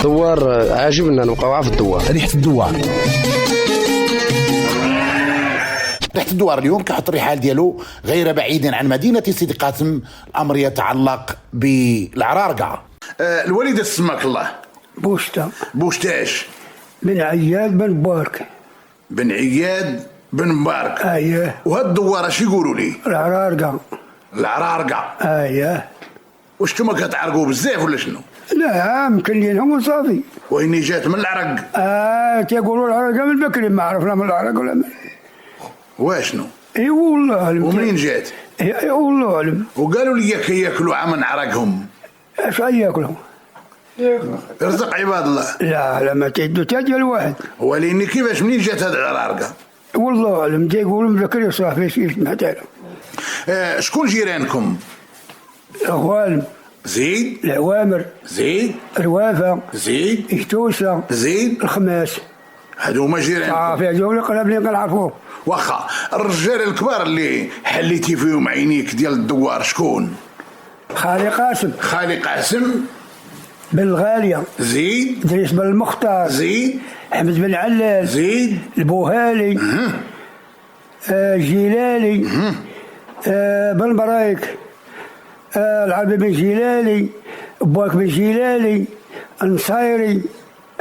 الدوار عاجبنا نبقاو في الدوار. ريحة الدوار. ريحة الدوار اليوم كيحط الرحال ديالو غير بعيد عن مدينة سيدي قاسم، أمر يتعلق بالعرارقة. الوالدة سماك الله بوشتاش بن عياد بن مبارك. بن عياد بن مبارك. اييه. وهاد الدوار اش يقولوا لي؟ العرارقة. اييه. واش نتوما كتعرقوا بزاف ولا شنو؟ لا مكلينهم وصافي. وين جات من العرق؟ تيقولوا العرقة من بكري، ما عرفنا من العرق ولا من واشنو؟ اي والله اعلم. ومنين جات؟ اي والله اعلم. وقالوا لي كياكلوا عمن عرقهم. اش ياكلوا؟ رزق عباد الله. لا ما تيدو تاج الواحد. ولكن كيفاش منين جات هاد العرارقة؟ والله اعلم. تيقولوا من بكري صافي شي سمعت لهم. شكون جيرانكم؟ الأخوالم. زيد. العوامر. زيد. روافة. زيد. إشتوسة. زيد. الخماس. هادو هما جيرانكم. صافي هادو اللي قراب اللي كنعرفوه. واخا الرجال الكبار اللي حليتي فيهم عينيك ديال الدوار شكون؟ خالي قاسم. خالي قاسم. بالغالية. زيد. إدريس بن المختار. زيد. أحمد بن علال. زيد. البوهالي. جيلالي. بن برايك. العربي بن جيلالي. بواك بن جيلالي. النصيري.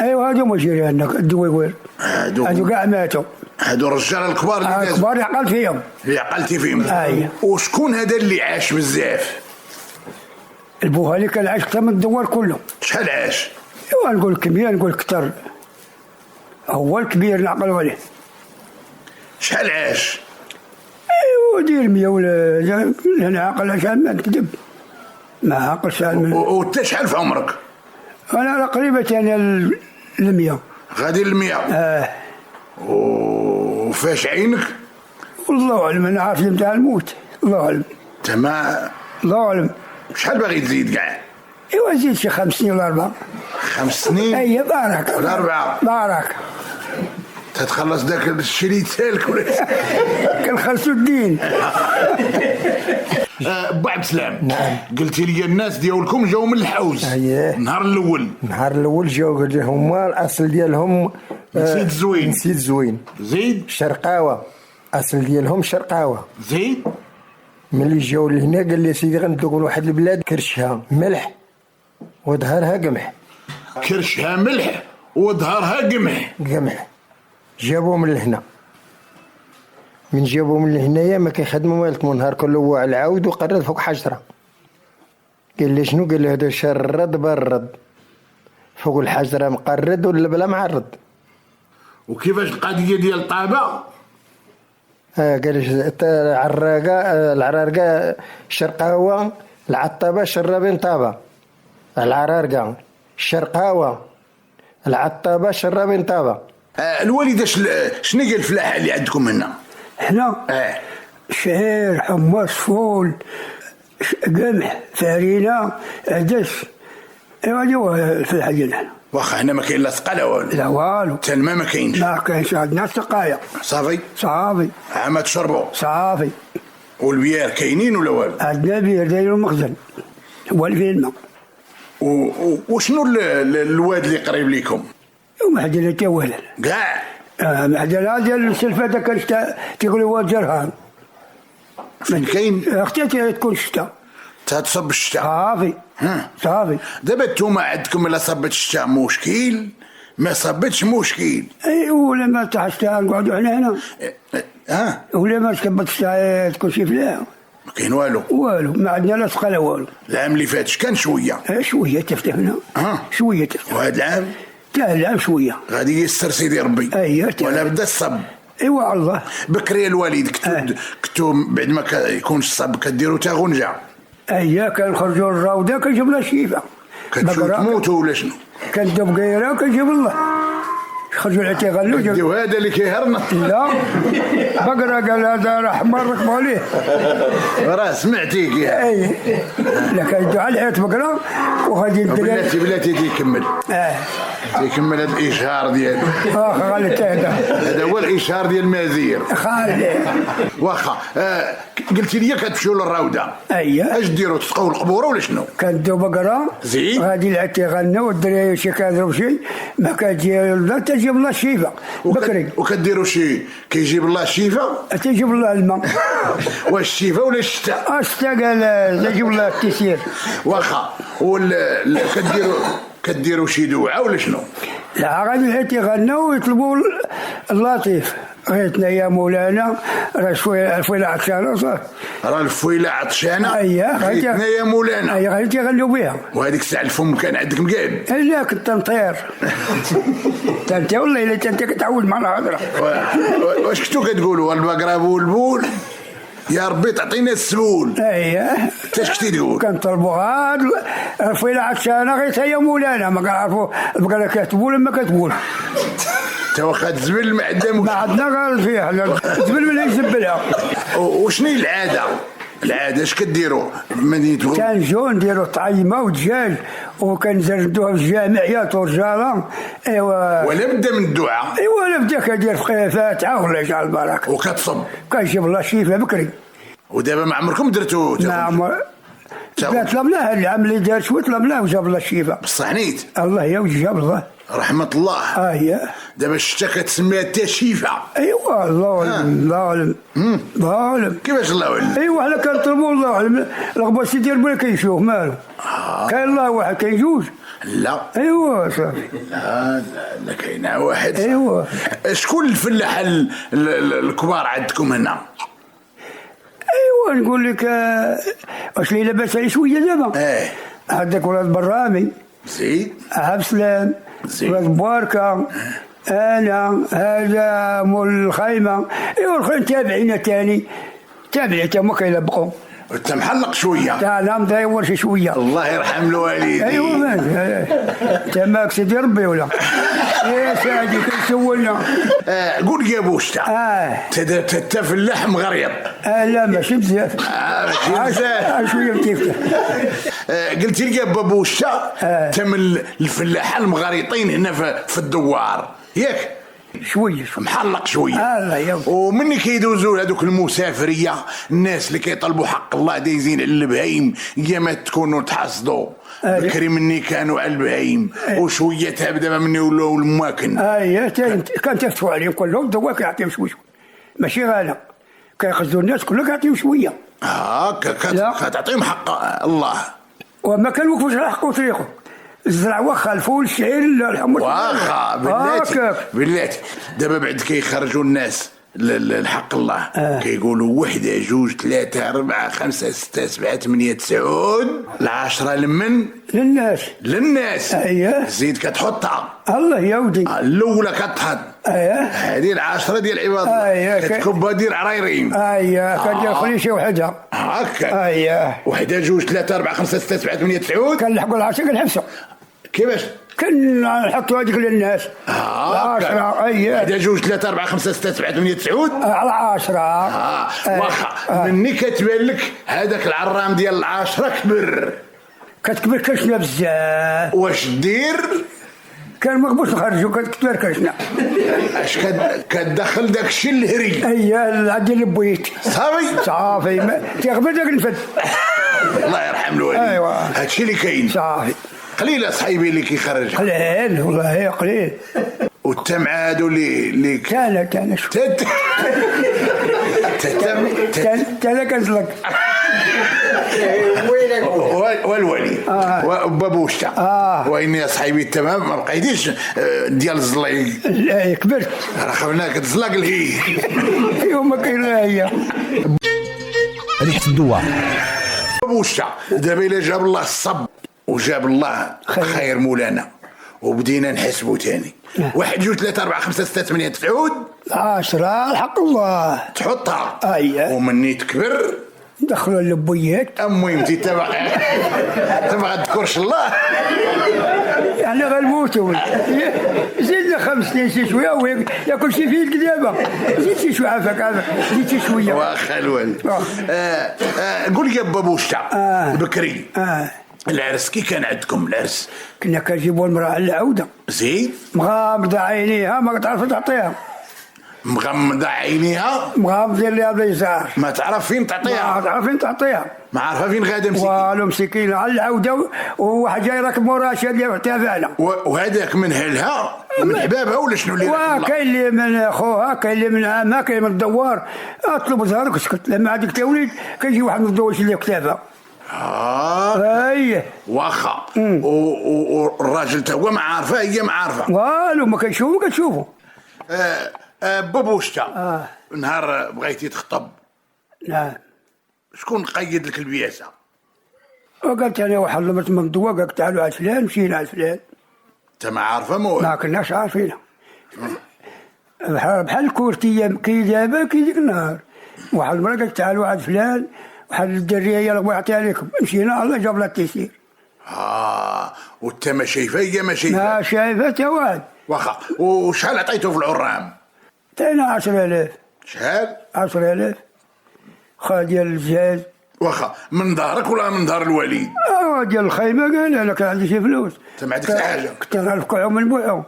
ايوا هادو هما جيراننا الدويوير. هادو كاع ماتوا. هادو الرجال الكبار اللي الكبار عقلت فيهم. عقلتي فيهم. اييه. وشكون هذا اللي عاش بزاف؟ البوهالي كان عاش اكثر من الدوار كله. شحال عاش؟ ايوا نقول كمية نقول كثر. هو الكبير نعقلوا عليه. شحال عاش؟ ايوا دير 100 ولا انا عاقل شحال ما نكذب. ما عاقل شحال من. وانت شحال في عمرك؟ انا قريبة يعني 100. غادي 100. وفاش عينك؟ والله اعلم. انا عارف نتاع الموت. الله اعلم. تمام. الله اعلم. شحال باغي تزيد كاع؟ ايوا زيد شي 5 سنين ولا 4. 5 سنين؟ اي بارك. ولا 4؟ بارك. تتخلص داك الشيء اللي يتسالك ولا؟ كنخلصوا الدين. با عبد السلام. نعم. قلتي لي الناس ديالكم جاو من الحوز. اييه. النهار الاول جاو هما الاصل ديالهم نسيت زوين. زيد. شرقاوه. اصل ديالهم شرقاوه. زيد. ملي جاو لهنا قال لي سيدي غندوق لواحد البلاد كرشها ملح وظهرها قمح. كرشها ملح وظهرها قمح. جابوهم من لهنا. من جابوهم من هنايا ما كيخدموا والو. نهار كله هو على العود وقرد فوق حجره. قال لي شنو؟ قال لي هذا شرد برد فوق الحجره مقرد ولا بلا معرض. وكيفاش القضيه ديال طابه؟ قال لي العرارقه شرقاوه، العطابه شرابين طابه. العرارقه شرقاوه، العطابه شرابين طابه. الوالده شنو هي الفلاحه اللي عندكم هنا؟ حنا شعير، حمص، فول، قمح، فرينه، عدس. ايوا هو الفلاحه ديالنا. واخا هنا ما كاين لا سقاله والو؟ لا والو. حتى الماء ما كاينش؟ ما كاينش. عندنا سقايه. صافي. عما تشربوا؟ صافي. والبيار كاينين ولا والو؟ عندنا بير دايرو المخزن هو اللي فيه الماء. وشنو الواد اللي قريب ليكم؟ ومعدل تا والو كاع. معدل ديال السلفه كان تيقولوا واد جرهان. فين كاين؟ اختي تكون الشتاء. تصب الشتاء. صافي. صافي. دابا نتوما عندكم الا صبت الشتاء مشكل، ما صبتش مشكل. اي ولا ما تاع الشتاء نقعدوا هنا. ولا ما صبت الشتاء تكون شي فلاح. ما كاين والو. ما عندنا لا سقاله والو. العام اللي فات كان شويه. شويه تفتحنا. شويه تفتح. وهذا العام؟ تا العام شويه. غادي يسر سيدي ربي. ولا بدا الصب. ايوا الله. بكري الوالد كنتو بعد ما يكونش الصب كديروا تا غنجه. كنخرجوا للروضه كنجيب لها شيفه. كتشوف تموتوا ولا شنو؟ كندو بقيره وكنجيب الله. خرجوا لها تيغلوا. ديو هذا اللي كيهرنا. لا بقرة قال هذا راه حمار ركبوا عليه. راه سمعتيك يا. لا كيدو على الحيط بقرة وغادي الدراري. بلاتي تيكمل. تيكمل هذا الاشهار ديالو. خالي هذا هو الاشهار ديال المازير. خالي. واخا قلتي لي كتمشيو للراوده. اييه. اش ديروا تسقوا القبوره ولا شنو؟ كندو بقره زين. غادي العاد تيغنوا والدراري شي كيهضروا شي ما كتجي لا تجيب الله الشفاء بكري. وكديروا شي كيجيب الله الشفاء تجيب الله الماء. واش الشفاء ولا الشتاء؟ الشتاء قال يجيب الله التيسير. واخا كديروا شي دعاء ولا شنو؟ لا غادي العاد تيغنوا ويطلبوا اللطيف. غيتنا يا مولانا راه شويه الفويله عطشانه صافي. راه الفويله عطشانه. اييه غيتنا يا مولانا. اييه غادي تيغنوا بها. وهذيك الساعه الفم كان عندك مقاد؟ لا كنت نطير. انت والله الا انت كتعود مع الهضره. واش كنتو كتقولوا البقره بول يا ربي تعطينا السبول؟ اييه. انت اش كنتي تقول؟ كنطلبوا هاد الفويله عطشانه غيتها يا مولانا ما كنعرفوا البقره كتبول ولا ما كتبول. انت واخا تزبل ما عندنا غير فيها تزبل ولا يزبلها. وشنو هي العاده؟ العاده اش كديروا مدينه؟ كنجيو نديروا طعيمه ودجاج وكنزردوها في الجامعيات ورجاله. ايوا ولا بدا من الدعاء؟ ايوا ولا بدا كدير فاتحه ولا يجعل البركه وكتصب كنجيب الله الشفاء بكري. ودابا ما عمركم درتو؟ نعم طلبناه العام اللي دار شويه طلبناه وجاب الله الشفاء. بصح نيت الله يا وجه جاب الله رحمه الله. اييه. دابا الشتا كتسميها حتى شفاء. ايوا الله اعلم الله اعلم الله اعلم. كيفاش الله اعلم؟ ايوا حنا كنطلبوا الله اعلم. الغباش ديال بلا كيشوف مالو. كاين الله واحد كاين جوج. لا ايوا صافي. لا كاين واحد. ايوا. شكون الفلاحه الكبار عندكم هنا؟ ايوا نقول لك واش لي لاباس عليه شويه دابا. عندك ولاد برامي زيد عبد السلام ولاد باركه انا هذا مول الخيمه. ايوا الاخرين تابعينا تاني تابعين تما كيلبقوا. انت محلق شويه. لا مداور شي شويه. الله يرحم الوالدين. ايوا ماشي انت ماك سيدي ربي ولا يا سادي كنسولنا. قول يا بوشتا. انت فلاح مغريض. لا ماشي بزاف. ماشي بزاف. شويه بتفتح. قلت لي يا بوشتا انت من الفلاحه المغريطين هنا في الدوار ياك؟ شويه محلق شويه. الله يا ومني كيدوزوا هذوك المسافريه الناس اللي كيطلبوا حق الله دايزين على البهايم يا ما تكونوا تحصدوا بكري مني كانوا على البهايم وشويه دابا مني ولاو المواكن. كان تفتحوا عليهم كلهم دواء كيعطيهم شويه ماشي غالا كيخزوا الناس كلهم كيعطيهم شويه. كتعطيهم حق الله. وما كان وقفوش على حقه طريقه. الزرع واخا الفول الشعير الحمص واخا بلاتي دابا بعد كيخرجوا الناس الحق الله. كيقولوا 1 2 3 4 5 6 7 8 9 10 لمن للناس. اييه. زيد كتحطها. الله يا ودي. الاولى كتحط. اييه. هذه 10 ديال عباد الله. اييه. كتكبها دير عريرين. اييه. كدير خلي شي وحده هكا. اييه. 1 2 3 4 5 6 7 8 9 كنلحقوا العشاء كنحبسوا. كيفاش؟ كنحطوا هذيك للناس. 10. اييه. 1 2 3 4 5 6 7 8 9 على 10. واخا مني كتبان لك هذاك العرام ديال 10 كبر. كتكبر كرشنا بزاف. واش دير؟ كان مقبوش نخرجوا كتكبر كرشنا. اش كتدخل داك الشيء الهري. اييه عندي البويت صافي تيغبر داك النفد. الله يرحم الوالدين. ايوا هادشي اللي كاين. صافي قليل صحيبي اللي كيخرج. قليل والله قليل. وانت مع هادو اللي كان شو انا كنزلق والولي وبابوشتا واني صحيبي تمام ما بقيتيش ديال الزلاي. كبرت راه خلناك تزلق الهي. ايوا ما كاين هي ريحه الدواء. بابوشتا دابا الا جاب الله الصب وجاب الله خير مولانا وبدينا نحسبوا تاني. 1 2 3 4 5 6 8 9 10 الحق الله تحطها. اييه. ومني تكبر ندخلوا اللبويات. المهم انت تبغى تذكرش الله يعني غنموتوا. زيدنا 5 سنين شي شويه وياكل شي فيل كذابه. زيد شي شويه عافاك زيد شي شويه. واخا الوالد. قول لي يا بابوشتا بكري العرس كي كان عندكم العرس؟ كنا كنجيبوا المراه على العوده. زيد. مغامضه عينيها ما كتعرف تعطيها. مغمضة عينيها، مغامض اللي اليسار، ما تعرف فين تعطيها، ما تعرف فين تعطيها، ما عارفة فين غادا مسكين. والو مسكين على العوده، وواحد جاي راكب موراها شاديه تابعنا. وهذاك من هلها من حبابها ولا شنو اللي راكب؟ كاين اللي من خوها، كاين اللي من عمها، كاين من الدوار. اطلب زهرك اسكت، لما هذيك تولد كيجي واحد من الدوار يشد لك كتافها. ايه واخا. والراجل تا هو ما عارفه، هي ما عارفه والو، ما كتشوفوا. بابوشتا. نهار بغيتي تخطب، نعم، شكون قيد لك البياسه؟ وقالت انا واحد لمت من الدواء، قالت تعالوا على فلان، مشينا على فلان. انت ما عارفه مو؟ ما كناش عارفينها. بحال الكورتيه كي دابا كي ديك النهار، واحد المرة قالت تعالوا على فلان، واحد الدريه يلا بغا يعطيها لكم، مشينا الله جاب لها التيسير. وانت ما شايفه، هي ما شايفه؟ ما شايفه تا واحد. واخا. وشحال عطيته في العرام؟ عطينا 10,000. شحال؟ 10,000 خا ديال الجهاز. واخا. من دارك ولا من دار الوليد؟ ديال الخيمه. قال انا كان عندي شي فلوس، انت ما عندكش حاجه؟ كنت نرفقهم من بوعهم،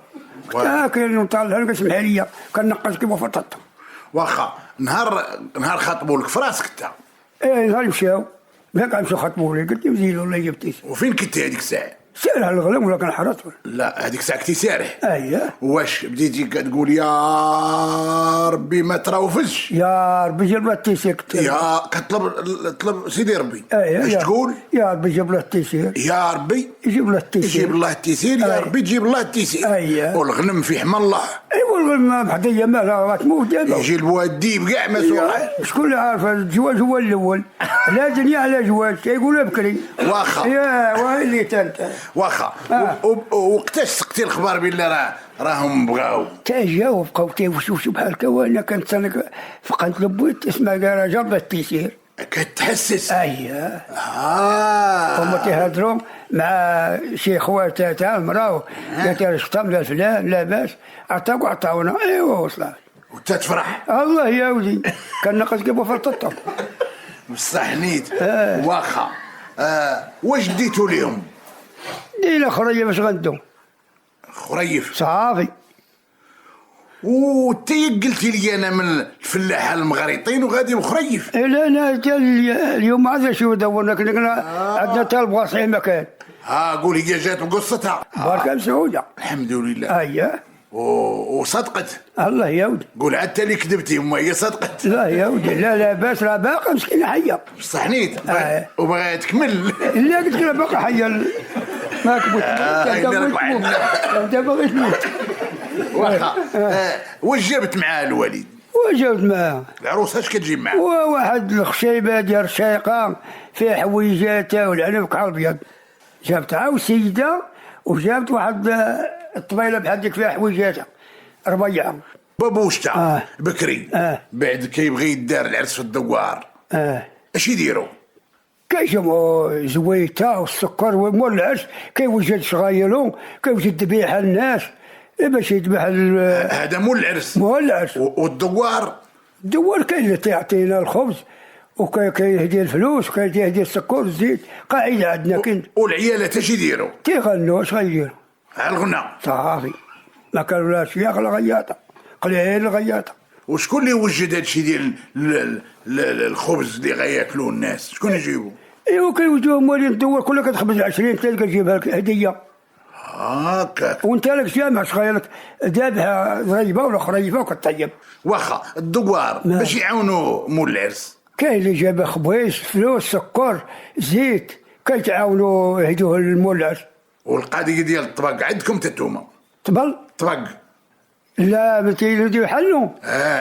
كنت كاين نطلع لك اسمح لي، كنقص كيما فطط. واخا. نهار خاطبوا لك في راسك انت؟ ايه نهار مشاو، ما كنمشيو خاطبوا لي، قلت نزيد والله جبتي. وفين كنتي هذيك الساعه؟ سارح الغلام ولا كنحرس؟ لا هذيك الساعه كنتي سارح. اييه. واش بديتي كتقول يا ربي ما تراوفش؟ يا ربي جيب له التيسير. يا كتطلب سيدي ربي. اييه. اش تقول؟ يا ربي جيب له التيسير. يا ربي يجيب له التيسير. يجيب الله التيسير. يا ربي تجيب الله التيسير. اييه. والغنم في حمى الله. ايوا الغنم بحديا مالها تموت دابا. يجي الواديب كاع مسؤول. شكون اللي عارف الجواز هو الاول؟ لا دنيا على جواز كيقولوا بكري. واخا. يا ويلي انت. واخا. وقتاش سقتي الخبار بالله راهم بغاو؟ تا جاو بقاو كيفوشوا بحال هكا، وانا كنت فقدت لبويت تسمع قال جرب التيسير. كتحسس؟ اييه. هما تيهضروا مع شي خواتها تاع المراه، قالت لها شفتها من فلان لاباس، عطاك وعطاونا. ايوا وصلت. وانت تفرح؟ الله يا ودي كان ناقص كيف فرططهم. بصح نيت. واخا. واش ديتو ليهم؟ دينا خريه باش غندو. خريف صافي. وتي قلتي لي انا من الفلاحه المغريطين وغادي مخريف. لا انا اليوم عاد شو دورنا، كنا عندنا تا البواصي مكان. قول هي جات بقصتها. بارك مسعوده الحمد لله. اييه. وصدقت. الله يا ودي. قول عاد اللي كذبتي وما هي صدقت. لا يا ودي لا باس، راه باقا مسكينه حيه. بصح نيت. وبغا تكمل. لا قلت لها باقا حيه. ما كبت. انت باغي تموت. واخا. واش جابت معاه الوالد؟ وجابت معاه العروس اش كتجيب معاه؟ واحد الخشيبه ديال الشيقه فيها حويجاتها والعنب ابيض. جابت عاود سيده، وجابت واحد الطبيله بحال ديك فيها حويجاتها ربيعه. بابوشتا. بكري. بعد كيبغي يدار العرس في الدوار. اش يديروا؟ كيجمعوا زويته والسكر ومول العرس، كيوجد شغايلو، كيوجد ذبيحه الناس باش يذبح. هذا مول العرس. مول العرس. والدوار؟ الدوار كاين اللي تيعطينا الخبز، وكيهدي الفلوس، وكيهدي السكر والزيت، قاعده عندنا كاين. والعيالات اش يديروا؟ تيغنوا. اش غيديروا؟ على الغنى. صافي. ما كانوا لا شياخ لا غياطه، قليل الغياطه. وشكون اللي وجد هادشي ديال الخبز اللي غياكلوه الناس؟ شكون يجيبو؟ ايوا كيوجدوه موالين الدوار، كل كتخبز 20 تلقى تجيبها لك هديه. هاكاك. وانت لك جامع صغيرك ذابحه زريبه ولا خريفه وكطيب. واخا. الدوار باش يعاونوا مول العرس؟ كاين اللي جاب خبيز، فلوس، سكر، زيت، كيتعاونوا يهدوه للمول العرس. والقضيه ديال الطبق عندكم تتوما؟ طبل؟ طبق؟ لا ما تيديروا يحلوا.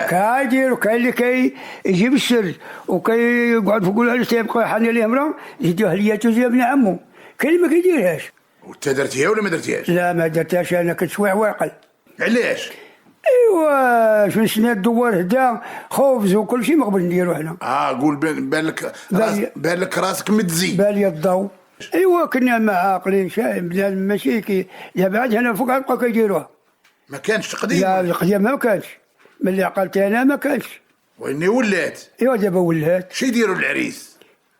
كايديروا. كاين اللي كيجيب السر وكيقعد فوق العرس تيبقى يحن ليه مرا يديوها لياتو زي ابن عمو. كاين اللي ما كيديرهاش. وانت درتيها ولا ما درتيهاش؟ لا ما درتهاش، انا كنت شويه واقل. علاش؟ ايوا شو سنة الدوار هدا خبز وكل شيء ما قبل نديرو حنا. قول بان لك راسك متزي. بالي الضو. ايوا كنا عاقلين شايب بنادم ماشي كي بعد هنا فوق بقاو كيديروها. ما كانش تقديم؟ لا القديم ما كانش، ملي عقلت انا ما كانش. واني ولات. ايوا دابا ولات. شي يديروا العريس؟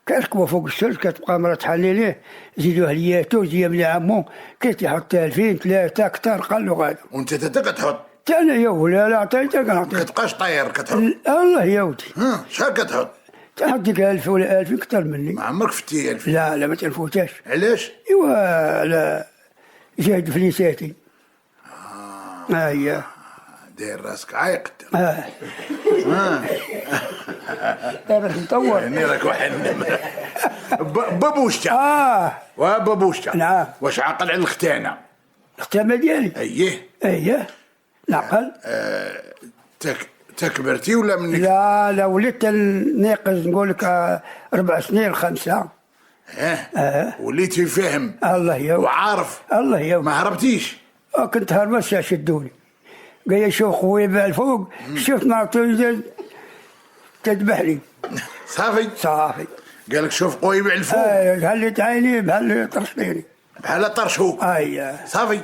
كتركبوا فوق السرج، كتبقى مرا تحلي ليه، زيدوه لياتو زي ابن عمو، كيتحط 2000 3 اكثر قالوا غادا. وانت كتحط؟ انا يا ولا لا عطيتك ما نعطيك. كتبقاش طاير كتحط. الله يا ودي شحال كتحط؟ تحط لك 1000 ولا 2000 اكثر مني. ما عمرك فتي 1000. لا ما تنفوتاش. علاش؟ ايوا لا جهد فليساتي. اييه داير راسك عايق. راك مطور. يعني راك واحد بابوشتا. وبابوشتا. نعم. واش عاقل على الختانه؟ الختامه ديالي. اييه نعقل. تكبرتي ولا منك؟ لا وليت ناقص نقول لك 4 سنين 5. وليتي فاهم. الله يا وعارف. الله يا ما هربتيش؟ كنت هرب بس شدوني. قال يشوف خويا بالفوق شفت مرته تذبحني. صافي. قال لك شوف قوي على الفوق. قال لي تعيني بحال طرشتيني. بحال طرشوك. صافي.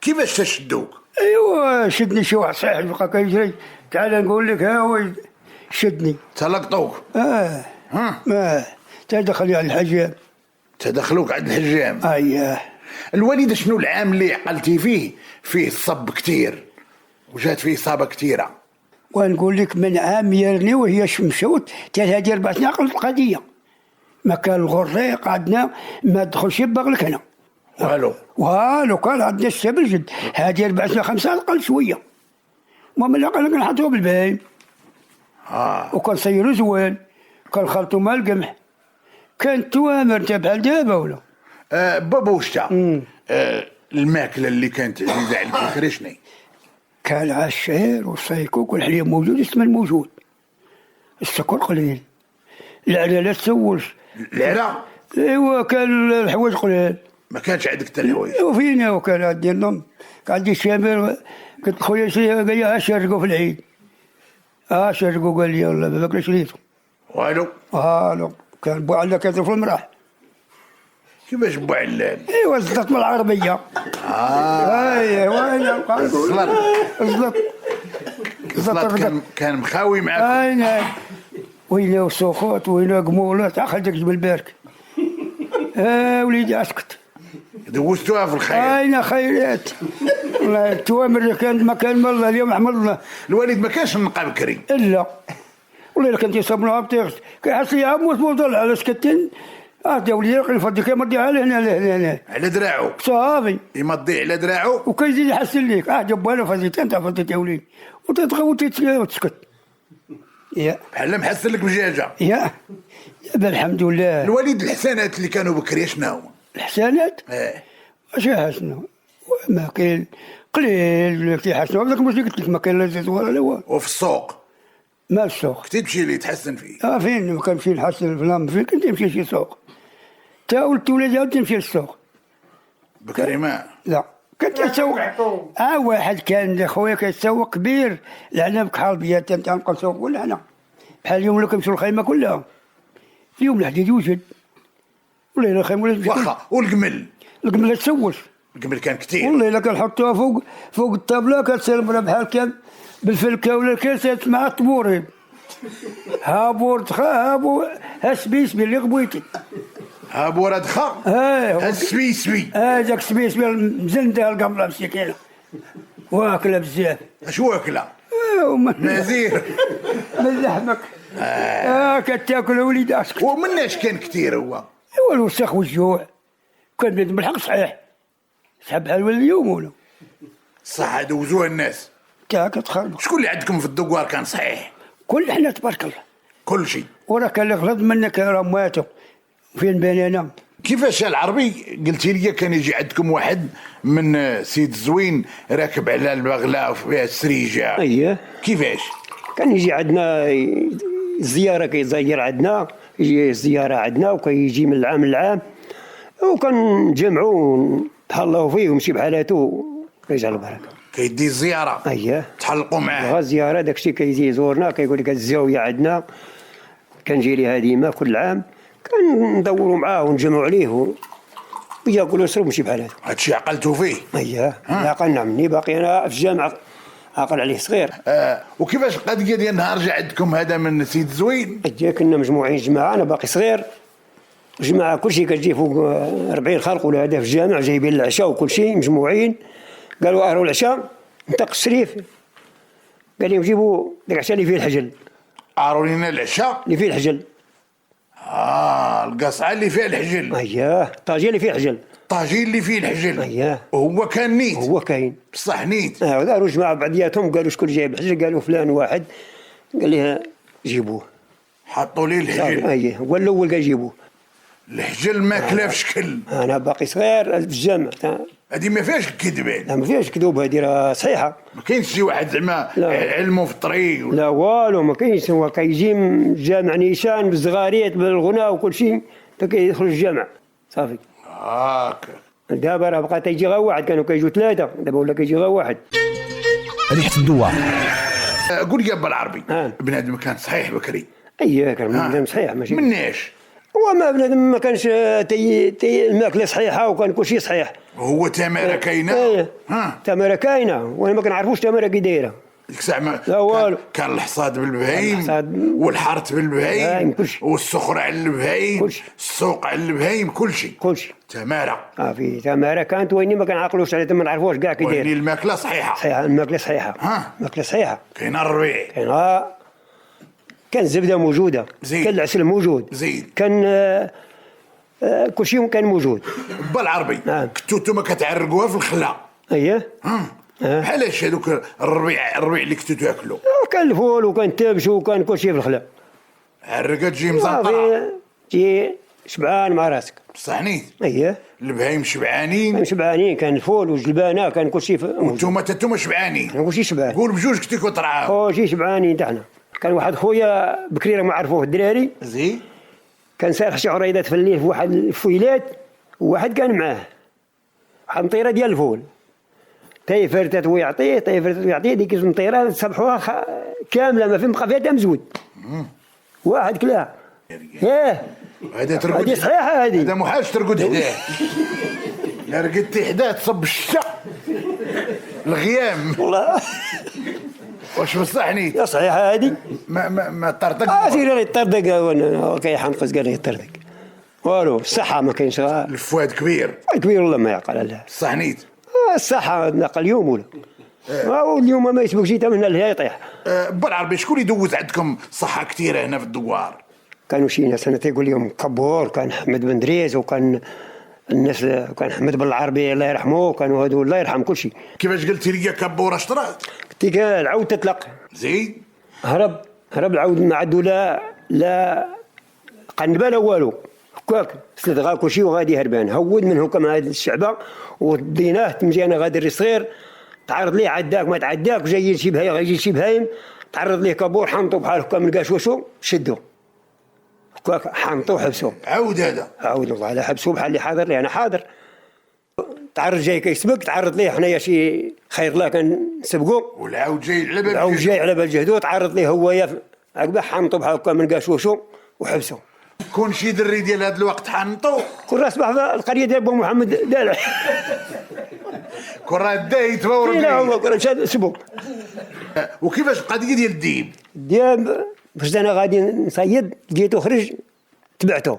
كيفاش تشدوك؟ ايوا شدني شي واحد صحيح بقى كيجري. تعال نقول لك ها هو شدني. تلقطوك. تدخل على الحجام. تدخلوك عند الحجام. الوالده شنو العام اللي عقلتي فيه الصب كتير وجات فيه إصابة كثيرة؟ ونقول لك من عام يرني وهي شمشوت تال هذه 4 سنين عقلت القضية. ما كان الغريق عندنا ما دخلش بغلك هنا والو كان عندنا السبل جد. هذه 4 سنين 5 عقل شوية. المهم العقل كنحطوه بالباين. وكان صيرو زوين. كان خلطو مع القمح. كان توامر بحال دابا ولا. بابوشتا. الماكله اللي كانت عزيزه عليك بكري شنو؟ كان عالشعير والصيكوك والحليب موجود السمن موجود. السكر قليل. العلا لا تسولش. العلا؟ ايوا كان الحوايج قليل. ما كانش عندك حتى الحوايج؟ وفينا وكان عندي النوم. كان عندي الشامر قلت خويا قال لي شرقوا في العيد. شرقوا قال لي يلا ما باكلش ريتو. والو كان بوعلا كيضرب في المراح. كيفاش بوعلان؟ ايوا زلط من العربيه. زلط كان مخاوي معاك. وينو سخوت وينو قمولات خرجك جبل بارك. وليدي اسكت. دوزتوها في الخير. خيرات. والله التوامر كانت ما كان والله اليوم حمد الله. الوالد ما كانش نقى بكري. لا والله كنت يصبنوها بتيغت كيحس لي عموت موضل على سكتين. يا وليدي نفضي كيمضيها لهنا على دراعو. صافي يمضي على دراعو وكيزيد يحسن ليك. جبها له فزيت انت فضيت يا وليدي وتسكت. بحال محسن لك مجاجه. الحمد لله. الوالد الحسانات اللي كانوا بكري شنو؟ الحسانات؟ اش حسنوا؟ ما كاين قليل كيحسنوا هذاك مش قلت لك ما كاين لا زيت ولا والو. وفي السوق؟ ما السوق كنتي تمشي اللي تحسن فيه؟ فين ما كنمشي نحسن فلان فين كنت نمشي شي سوق. تا ولدت ولادي تمشي للسوق. بكري ما؟ لا كنت نسوق. واحد كان خويا كيتسوق كبير لعنا بكحربيات تنبقى نسوق ولا انا بحال اليوم ولا كنمشيو الخيمه كلها. اليوم الحديد يوجد ولا الا خيمه ولا واخا. والقمل؟ القمل تسولش. القمل كان كثير والله الا كنحطوها فوق الطابله كتسلم بحال كان بالفلكه ولا الكاسات مع الطبورين. هابور دخا ها سبيسبي اللي بغيتي. هابور دخا ها سبيسبي. داك سبيسبي مزنده القمله مسكينه واكله بزاف. اش واكله؟ نزير من لحمك. كتاكل وليداتك. ومناش كان كثير هو؟ ايوا الوسخ والجوع. كان بنادم بالحق صحيح. شحال بحال اليوم ولا؟ صح دوزوها الناس. كتخرجوا. شكون اللي عندكم في الدوار كان صحيح؟ كل حنا تبارك الله. كل شيء. وراه كان اللي غلط منك راه ماتوا. فين بنانا؟ كيفاش العربي قلتي لي كان يجي عندكم واحد من سيد الزوين راكب على البغله وفيها السريجه؟ كيفاش؟ كان يجي عندنا زياره كيزير عندنا يجي زياره عندنا وكيجي من العام للعام وكنجمعوا بحال الله فيه ويمشي بحالاتو ويجعل البركه. كيدي الزياره. تحلقوا معاه. الزياره داكشي كيجي يزورنا كيقول لك الزاويه عندنا كنجي ليها ديما كل عام كندوروا معاه ونجمعوا عليه وياكل ويشرب ويمشي بحالاتو. هادشي عقلتوا فيه؟ عقلنا مني باقي انا في الجامعه عقل عليه صغير. وكيفاش القضيه ديال النهار جا عندكم هذا من سيد زوين؟ كنا مجموعين جماعه انا باقي صغير جماعه كلشي كتجي فوق 40 خلق ولا هذا في الجامع جايبين العشاء وكلشي مجموعين. قالوا اهروا العشاء نطق الشريف قال لهم جيبوا داك العشاء اللي فيه الحجل. عارونينا العشاء اللي فيه الحجل. القصعه اللي فيها الحجل. اياه الطاجين اللي فيه الحجل. الطاجين اللي فيه الحجل. اياه وهو كان نيت. هو كاين بصح نيت. داروا جماعه بعضياتهم قالوا شكون جايب الحجل، قالوا فلان واحد، قال لها جيبوه. حطوا لي الحجل. اييه هو الاول قال جيبوه. الحجل ما كلا في شكل. انا باقي صغير في الجامع. هذه ما فيهاش الكذب. لا ما فيهاش كذوب، هذه راه صحيحه. ما كاينش شي واحد زعما علمه في الطريق لا والو ما كاينش. هو كيجي من الجامع نيشان بالزغاريت بالغناء وكل شيء كيدخل الجامع صافي. هاكا دابا راه بقى تيجي غير واحد، كانوا كيجوا ثلاثه، دابا ولا كيجي غير واحد. ريحة الدوار. قول لي بالعربي. آه. بنادم كان صحيح بكري. اييه كان بنادم صحيح ماشي مناش. هو ما بنادم ما كانش تي الماكله صحيحه وكان كل شيء صحيح. هو تماره كاينه. ايه تماره كاينه وانا ما كنعرفوش تماره كي دايره. ديك الساعه ما لا والو. كان الحصاد بالبهايم والحرث بالبهايم والسخر على البهايم، السوق على البهايم، كلشي تماره. في تماره كانت ويني ما كنعقلوش عليها، ما نعرفوش كاع كي داير. ويني الماكله صحيحه. صحيحه الماكله صحيحه. الماكله صحيحه. كاين الربيع. كان الزبده موجوده. زيد. كان العسل موجود. زيد. كان كل شيء كان موجود. بالعربي. كنتو نتوما كتعرقوها في الخلا. اييه. علاش هذوك الربيع اللي كنتو تاكلوا؟ كان الفول وكان التبش وكان كل شيء في الخلا. عرقه تجي مزنطره. تجي شبعان مع راسك. بصح نيت. اييه. البهايم شبعانين. كان الفول والجلبانه كان كل شيء. وانتوما شبعانين. كل شيء شبعان. قول بجوج كنتو ترعاو. كل شيء شبعانين تاعنا. كان واحد خويا بكري ما عرفوه الدراري. زين. كان سارح شي عريضات في الليل في واحد الفويلات، وواحد كان معاه واحد مطيره ديال الفول، تيفرتت ويعطيه ديك المطيره صبحوها كامله ما في بقى فيها مزود. واحد كلاها. هذا ترقد. هذه صحيحه هذه. هذا محاج ترقد حداه. لا رقدتي حداه تصب الشتا الغيام. والله واش بصح نيت؟ يا صحيحه هذه. ما طردق. سير غير يطردق وانا كيحنقص قال لي يطردق. والو الصحه ما كاينش. الفؤاد كبير. كبير والله ما يعقل عليها. صح نيت. الصحه ناقل اليوم ولا. اليوم ما يسبق شي من اللي يطيح. بالعربي شكون يدوز عندكم صحه كثيره هنا في الدوار؟ كانوا شي ناس انا تيقول لهم كبور، كان حمد بن دريس، وكان الناس كان حمد بن العربي الله يرحمه، كانوا هادو الله يرحم كل شيء. كيفاش قلتي لي كبور اشطرا؟ قلت لك العود تطلق. زين. هرب العود ما عندو لا قنبه لا والو، هكاك سلدغا كل شيء وغادي هربان. هود من هكا مع هاد الشعبه وديناه تمشي انا غادي صغير، تعرض ليه عداك ما تعداك، جايين شي بهايم غيجي شي بهايم، تعرض ليه كبور حنطو بحال هكا من الكاشوشو شدو هكاك حنطو حبسو. عود هذا. عود والله على حبسو بحال اللي حاضر لي انا حاضر. تعرض جاي كيسبق، تعرض ليه حنايا شي خير الله كنسبقو، والعود جاي على باب العود جاي على باب جهدو، تعرض ليه هو عقبه حنطو بحال هكا من كاشوشو وحبسو. كون شي دري ديال هذا الوقت حنطو كل راس بحال القريه ديال بو محمد دالع. كون راه دايت فور. لا هو كون مشى سبق. وكيفاش القضيه ديال الديب؟ الدياب فاش انا غادي نصيد لقيتو خرج، تبعته.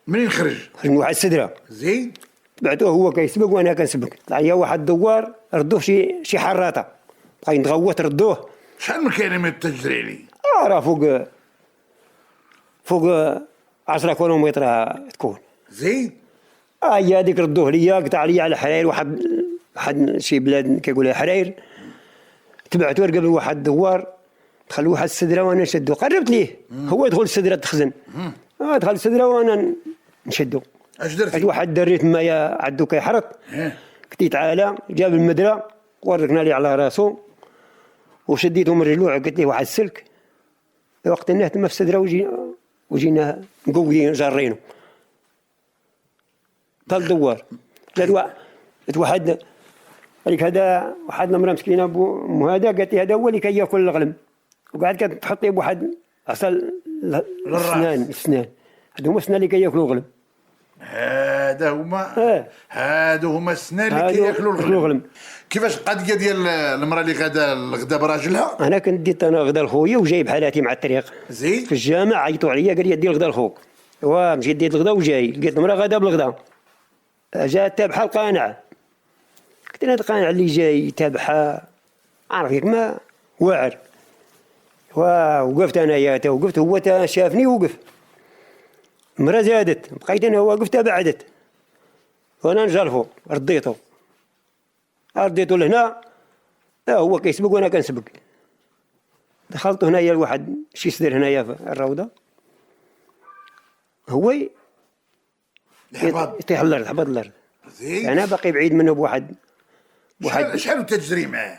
منين خرج من واحد السدره. زين. تبعته هو كيسبق وانا كنسبق، طلع ليا واحد الدوار ردوه شي حراطه، بقى يتغوت ردوه. شحال من كيلومتر تجري لي؟ راه فوق 10 كيلومتر تكون. زين. هي هذيك ردوه ليا، قطع ليا على حراير، واحد شي بلاد كيقولها حراير. تبعته ركب واحد الدوار، دخل واحد السدره وانا نشدو، قربت ليه هو يدخل السدره تخزن. دخل السدره وانا نشدو. اش درتي؟ واحد دري تمايا عندو كيحرط، كنت تعالى جاب المدره وركنا ليه على راسو وشديته من رجلو، عقدت ليه واحد السلك. وقت النهت تما في السدره وجينا مقويين جارينو طال الدوار. جات واحد قالك هذا واحد المراه مسكينه بو هذا، قالت لي هذا هو اللي كياكل الغلم، وقعد كتحط ليه بواحد عصا السنان، هادو هما السنان اللي كياكلوا الغلم. هادو هما السنان اللي كياكلوا الغلم. كيفاش القضيه ديال المراه اللي غادا الغدا براجلها؟ انا كنت ديت انا غدا لخويا وجايب حالاتي مع الطريق. زين. في الجامع عيطوا عليا قال لي دير الغدا لخوك. مشيت ديت الغدا وجاي لقيت المراه غادا بالغدا، جات بحال قانعه. قلت له هذا القانع اللي جاي يتابعها عارف ياك ما واعر. ووقفت انايا وقفت، هو شافني وقف، مرة زادت، بقيت انا واقف تبعدت، وانا نجرفو رديته لهنا، هو كيسبق وانا كنسبق. دخلت هنايا لواحد شي سدر هنايا في الروضه، هو يطيح الارض، هبط الارض. انا باقي بعيد منه بواحد شحال تجري معاه؟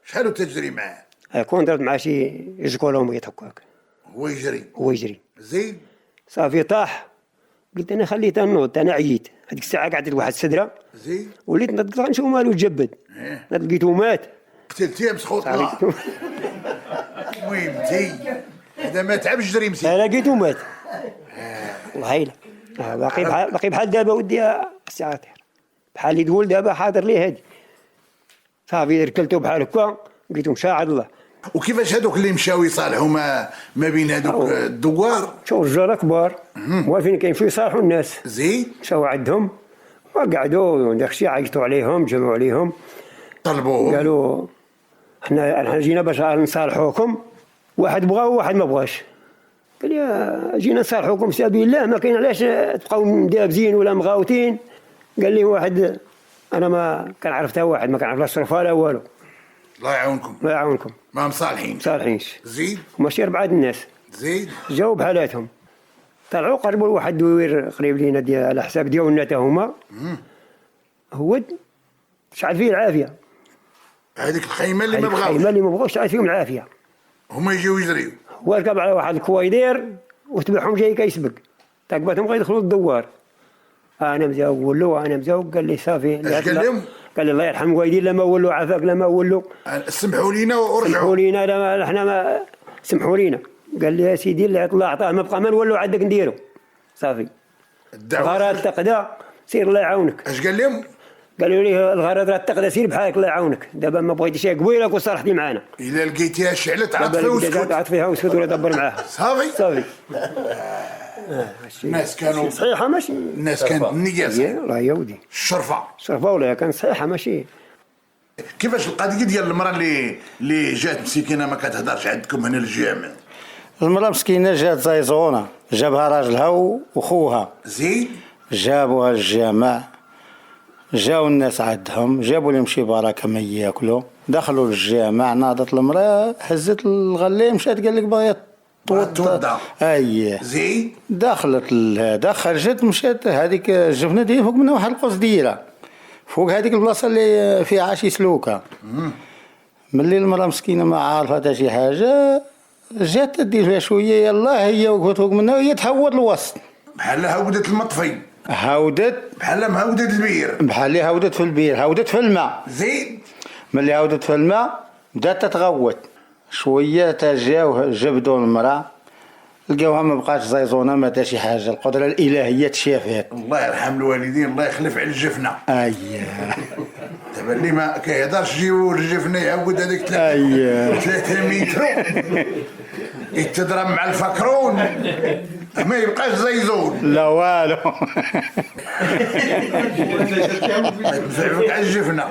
شحال تجري معاه؟ كون درت مع شي كيلومتر هكاك، هو يجري. زين صافي طاح. قلت انا خليته نوض، انا عييت هذيك الساعه قعدت لواحد السدره، زين وليت نطلع نشوف مالو تجبد، لقيته مات. قتلتيه بسخوط الله. المهم هذا ما تعبش جريمتي. انا لقيته مات والله الا. باقي بحال دابا ودي الساعات بحال اللي تقول دابا حاضر لي هادي. صافي ركلته بحال هكا، لقيته مشى عند الله. وكيفاش هذوك اللي مشاو يصالحوا ما بين هذوك الدوار؟ شوف الرجال كبار موالفين كيمشيو يصالحوا الناس. زين مشاو عندهم وقعدوا داكشي، عيطوا عليهم، جمعوا عليهم، طلبوهم، قالوا احنا جينا باش نصالحوكم، واحد بغى وواحد ما بغاش. قال لي جينا نصالحوكم في سبيل الله، ما كاين علاش تبقاو مدابزين ولا مغاوتين. قال لي واحد انا ما كنعرف حتى واحد، ما كنعرف لا الصرفه لا والو. الله يعاونكم. الله يعاونكم. ما مصالحينش. زين وماشي 4 الناس. زين جاو بحالاتهم، طلعوا قربوا لواحد الدوير قريب لينا ديال على حساب ديالنا حتى هما. هو شعل فيه العافيه. هذيك الخيمه اللي ما بغاوش شعل فيهم العافيه. هما يجيو يجريو. هو ركب على واحد الكويدير وتبعهم جاي كيسبق، تقبتهم غيدخلوا الدوار. انا مزاول له، انا مزاول. قال لي صافي. اش قال لهم؟ قال لي الله يرحم والدي، لما ولوا عافاك، لما ولوا سمحوا لينا ورجعوا. سمحوا لينا، احنا ما سمحوا لينا. قال لي يا سيدي اللي الله عطاه ما بقى ما نولوا عندك نديرو. صافي الغرض تقدا سير الله يعاونك. اش قال لهم؟ قالوا لي الغرض راه تقدا سير بحالك الله يعاونك، دابا ما بغيتيش قبيله وصالحتي معانا. الا لقيتيها شعلت عطفها وسكت. عطفيها وسكت ولا دبر معاها. صافي الناس كانوا صحيحه ماشي، الناس كانت النية الله يا ودي الشرفه ولا كان صحيحه ماشي. كيفاش القضيه ديال المراه اللي جات مسكينه ما كتهضرش عندكم هنا الجامع؟ المراه مسكينه جات زايزونه، جابها راجلها وخوها. زين جابوها للجامع، جاو الناس عندهم، جابوا لهم شي بركه ما ياكلوا، دخلوا للجامع، ناضت المراه هزت الغليه، مشات قال لك باغيه توضا. اييه زين دخلت لهذا، خرجت مشات هذيك الجفنه ديال فوق منها واحد القصديره فوق هذيك البلاصه اللي فيها شي سلوكه. ملي المراه مسكينه ما عارفه حتى شي حاجه، جات تدير فيها شويه، يلاه هي وقفت فوق منها وهي تهود الوسط، بحال هودت المطفي، بحال مهودت البير، بحال اللي هودت في البير، هودت في الماء. زين ملي هودت في الماء بدات تتغوت شويه، جاو جبدوا المراه، لقاوها ما بقاش زيزونه، ما حتى شي حاجه، القدره الالهيه تشافات. الله يرحم الوالدين، الله يخلف على الجفنه. اييه دابا اللي ما كيهضرش جيو الجفنه يعود هذيك 3 متر يتضرب مع الفكرون ما يبقاش زيزون. لا والو يفعلك على الجفنه.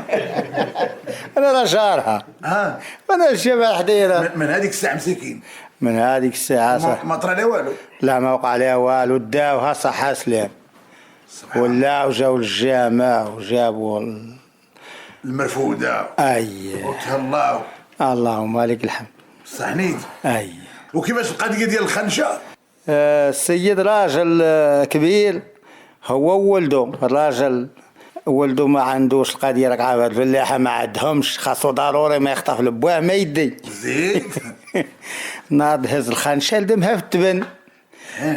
انا راه شارها، انا الشبع حديره من هذيك الساعه مسكين، من هذيك الساعه ما طرا لا والو. لا ما وقع لها والو، داوها صحه سلام، ولا وجاو للجامع وجابوا المرفوده. اييه وتهلاو. اللهم لك الحمد. صحنيت. اييه. وكيفاش القضيه ديال الخنشه؟ السيد راجل كبير، هو وولده، الراجل ولده ما عندوش القضيه، راك عارف الفلاحه ما عندهمش، خاصو ضروري ما يخطف لبواه ما يدي. زين ناض هز الخنشه لدمها في التبن،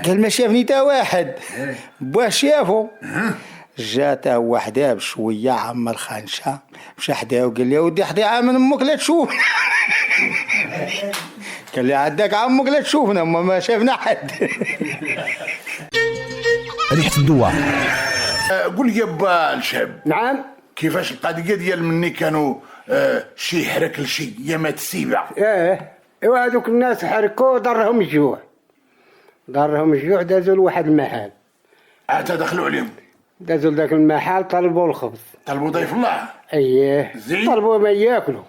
قال ما شافني تا واحد، بواه شافو، جات هو حداه بشويه عم الخنشه، مشى حداه وقال لي ودي حدي عام من امك لا تشوف. قال لي عندك عمك لا تشوفنا، ما شافنا حد. ريحة الدوار. قول لي با الشاب. نعم. كيفاش القضيه ديال مني كانوا شي يحرك لشي يا مات السيبه؟ ايوا هذوك الناس حركوا ضرهم الجوع، دازوا لواحد المحل. عاد دخلوا عليهم. دازوا لذاك المحل طلبوا الخبز. طلبوا ضيف الله. اييه زين. طلبوا ما ياكلوا.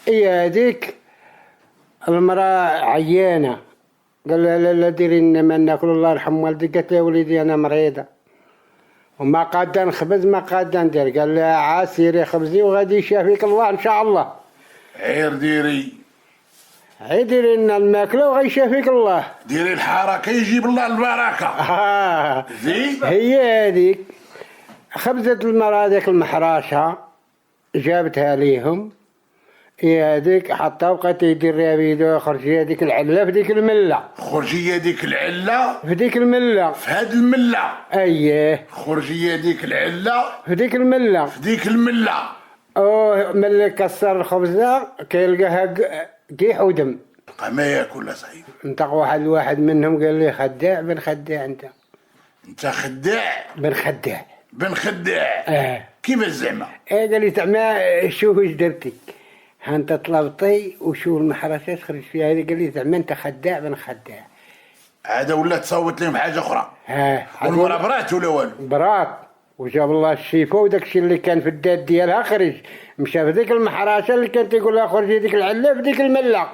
ايه هذيك المرأة عيانة، قال لها لا ديري لنا ما ناكل الله يرحم والديك. قالت له يا وليدي انا مريضة وما قادة نخبز ما قادة ندير. قال لها عاسيري خبزي وغادي يشافيك الله ان شاء الله. عير ديري ديري لنا الماكلة وغيشافيك الله. ديري الحركة يجيب الله البركة. زين. هي هذيك خبزت المرأة هذيك المحراشة جابتها ليهم. هي هذيك حطها وبقات يدير بيدو. خرجي هذيك العلة في ديك الملة. خرجي هذيك العلة في ديك الملة. في هاد الملة. اييه خرجي هذيك العلة في ديك الملة. في ديك الملة. اوه ملي كسر الخبزة كيلقاها قيح ودم. ما ياكل صحيح. انطق واحد منهم قال لي خداع بن خداع انت خداع بن خداع بن خداع. كيف زعما؟ قال لي زعما شوف ايش درتي ها انت طلبتي وشوف المحرشات خرج فيها. هذه قال لي زعما انت خداع بن خداع. هذا ولا تصوت لهم حاجه اخرى. والمراه برات ولا والو؟ برات وجاب الله الشفاء وداك الشيء اللي كان في الداد ديالها خرج. مشى في ذيك المحراشه اللي كانت يقول لها خرجي ديك العله في ديك المله.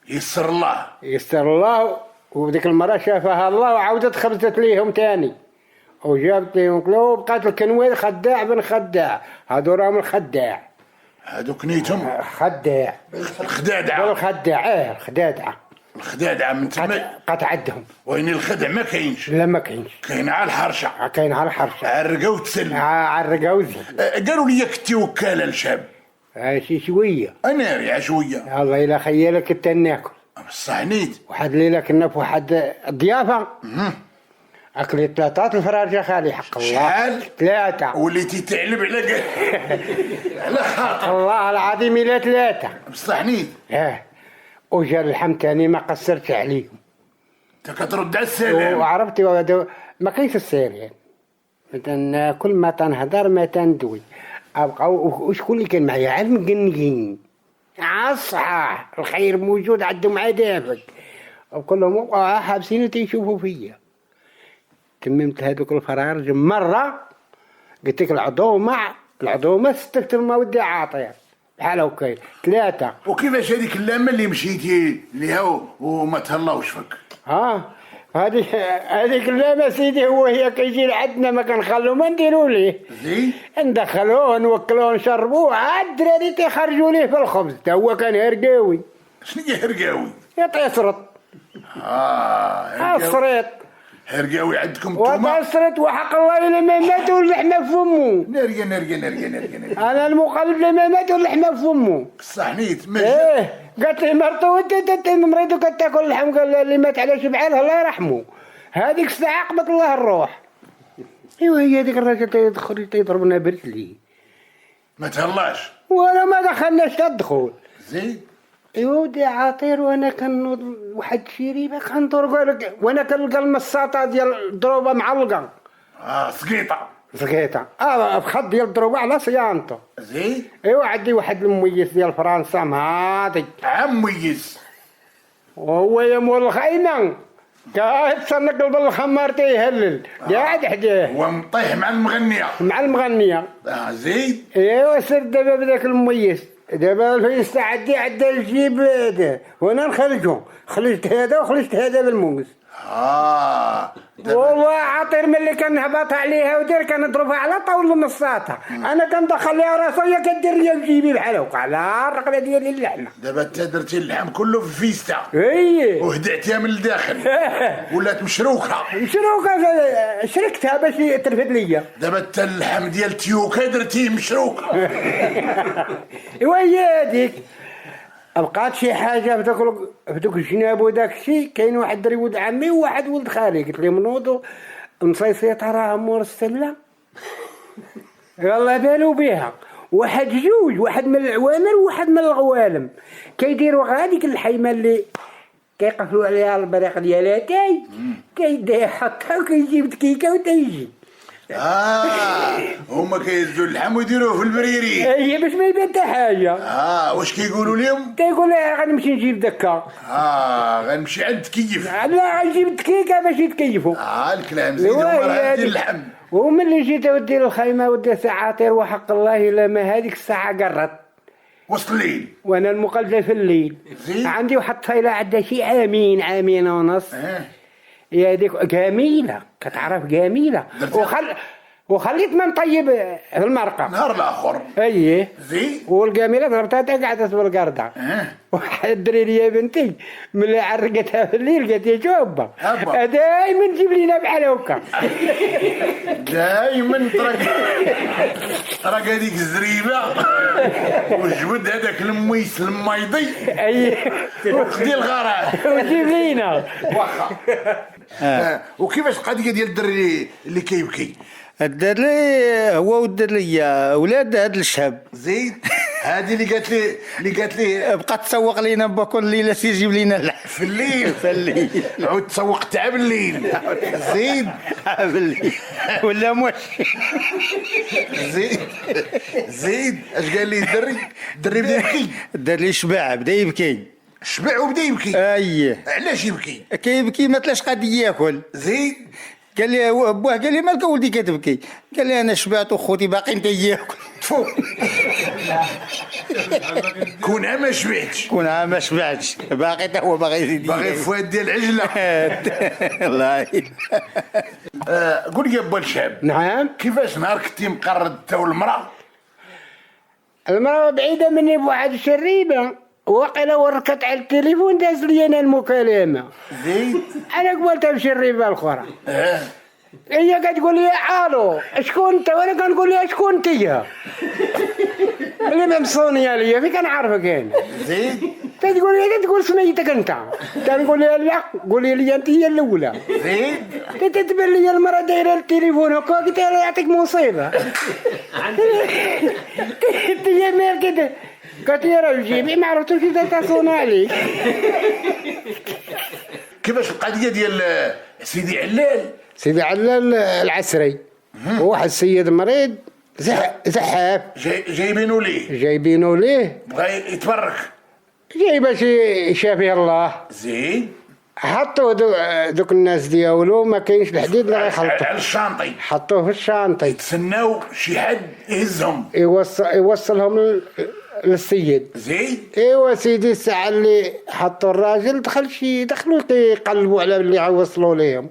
يسر الله يسر الله. وذيك المراه شافها الله وعاودت خبزت ليهم تاني وجابت ليهم كلو. وبقات الكنوين خداع بن خداع. هادو راهم الخداع. هادو كنيتهم خداع الخدادعه. الخداع الخدادعه الخدادعه من تما قات عندهم. وين الخدع ما كاينش. لا ما كاينش. كاين على الحرشه. كاين على الحرشه. عرقه وتسل. عرقه وزين. قالوا لي كنتي وكاله لشاب. شي شويه. انا يا شويه. الله الا خيالك كنت ناكل. بصح نيت. واحد الليله كنا في واحد الضيافه. اكلت 3 الفراجه خالي حق الله. شحال؟ 3. وليتي تعلب على على خاطر الله العظيم الى 3. بصح نيت. وجا اللحم تاني ما قصرتش عليهم. انت كترد على السلام. وعرفتي ما كاينش السير يعني. مثلا كل ما تنهضر ما تندوي. ابقى وشكون اللي كان معايا عاد مقنقين الصحاح الخير موجود عندهم عدافك وكلهم حابسين تيشوفوا فيا. تممت هذوك الفرارج مرة قلت لك العضومة 6 كتر ودي عاطية بحال هكا 3. وكيفاش هذيك اللامة اللي مشيتي ليها وما تهلاوش فيك؟ هذيك اللامة سيدي هو هي كيجي لعندنا ما كنخلو ما نديرو ليه. زين. ندخلوه نوكلوه نشربوه عاد الدراري تيخرجوا ليه في الخبز. تا هو كان هرقاوي. شنو هي هرقاوي؟ يطيسرط. الصريط. هرقاوي عندكم نتوما؟ وطيسرط وحق الله الا ما مات واللحمه في فمو. نرقى. انا المقابل لما مات واللحمه في فمو. بصح نيت. قالت لي مرتو انت مريض وكتاكل اللحم. قال اللي مات على شبعان الله يرحمه. هذيك الساعه عقبت الله الروح. ايوا هي هذيك الراجل تيدخل تيضربنا برجلي. ما تهلاش. وانا ما دخلناش تدخل. زين. ايوا ودي عاطير وانا كنوض واحد شريبه كندور وانا كنلقى المصاطه ديال الضروبه معلقه. سقيطه. بخط ديال الضروبه على صيانته. زين. ايوا عندي واحد المميز ديال فرنسا ماضي. مميز. وهو يا مول الخيمه قاعد تسنق قلب الخمار تيهلل قاعد حداه. ومطيح مع المغنيه. زين. ايوا سر دابا بداك المميز. دابا يستعدي عدى الجيب هذا وانا نخرجو. خرجت هذا وخرجت هذا بالموز. والله عاطر ملي كنهبط عليها ودير كنضربها على طول المصاطه. انا كندخل لها راسها هي كدير لي بجيبي بحال هكا على الرقبه ديالي اللحمه. دابا انت درتي اللحم كله في فيستا. وهدعتيها من الداخل. ولات مشروكه. شركتها باش ترفد ليا. دابا انت اللحم ديال تيوكا درتيه مشروك. ايوا هي هذيك. بقات شي حاجه في دوك الجناب وداك الشيء. كاين واحد دري ولد عمي وواحد ولد خالي. قلت لهم نوضوا مصيصيطه راه مور السله. يلا بالو بها. واحد من العوامل وواحد من الغوالم كيديروا هذيك الحيمه اللي كيقفلوا عليها البريق ديالها كيدير يحطها وكيجيب دقيقه وتيجي هما كيهزوا اللحم ويديروه في البريري. اي باش ما يبان حتى حاجه. واش كيقولوا لهم؟ كيقول لي غنمشي نجيب دكه. غنمشي عند تكيف. لا غنجيب الدكيكه باش يتكيفوا. الكلام زيد هما راه ديال اللحم. وملي جيت اودي للخيمه ودي ساعه طير وحق الله الا ما هذيك الساعه قرت وسط الليل وانا المقلده في الليل. عندي واحد الطفيله عندها شي عامين ونص. يا ديك جميله كتعرف جميله وخليت من طيب في المرقه نهار الاخر. اييه زين والجميله ضربتها قعدت بالقرده. واحد الدريري يا بنتي ملي عرقتها في الليل قالت لي شوبه دايما تجيب لينا بحال هكا. دايما طرق هذيك الزريبه وجبد هذاك الميس المايضي. اييه وخدي الغرام وجيب لينا. واخا. وكيفاش القضيه ديال الدري اللي كيبكي؟ الدري هو والدريه اولاد هاد الشاب. زيد هذه اللي قالت لي بقى تسوق لينا بكل ليله تيجيب لينا اللحم في الليل. في الليل عود تسوق تاع بالليل. زيد بالليل ولا مش زيد اش قال لي الدري بدا يبكي. الدري شبع بدا يبكي. شبع وبدا يبكي. اييه علاش يبكي؟ كيبكي ما تلاش قادي ياكل. زيد قال لي بواه قال لي مالك ولدي كتبكي؟ قال لي انا شبعت وخوتي باقيين تياكل. كونها ما شبعتش. كونها ما شبعتش باقي حتى هو باغي يزيد باغي فؤاد ديال العجله. الله. قول لي با الشاب. نعم. كيفاش نهار كنتي مقرد انت والمراه؟ المراه بعيده مني بواحد الشريبه وقيلا وركت على التليفون داز لي انا المكالمه. زيد انا قبلتها بشريبه الاخرى. هي كتقول لي الو شكون انت وانا كنقول لها شكون انت اللي ممصونيه ليا في كنعرفك انا. زيد تقول سميتك انت تنقول لها لا قولي لي انت هي الاولى. زيد تتبان لي المراه دايره التليفون هكا قلت لها يعطيك مصيبه. قلت لها مالك كده قالت لي راه جيبي ما عرفتوش اذا تصون عليك. كيفاش القضيه ديال سيدي علال؟ سيدي علال العسري واحد السيد مريض زحاف جايبينو ليه بغا يتبرك جاي باش يشافيه الله. زين حطوه دوك الناس ديالو ما كاينش الحديد اللي غيخلطوا على الشانطي. حطوه في الشانطي تسناو شي حد يهزهم يوصلهم للسيد. زين ايوا سيدي الساعه اللي حطوا الراجل دخلوا يقلبوا على اللي غيوصلوا ليهم.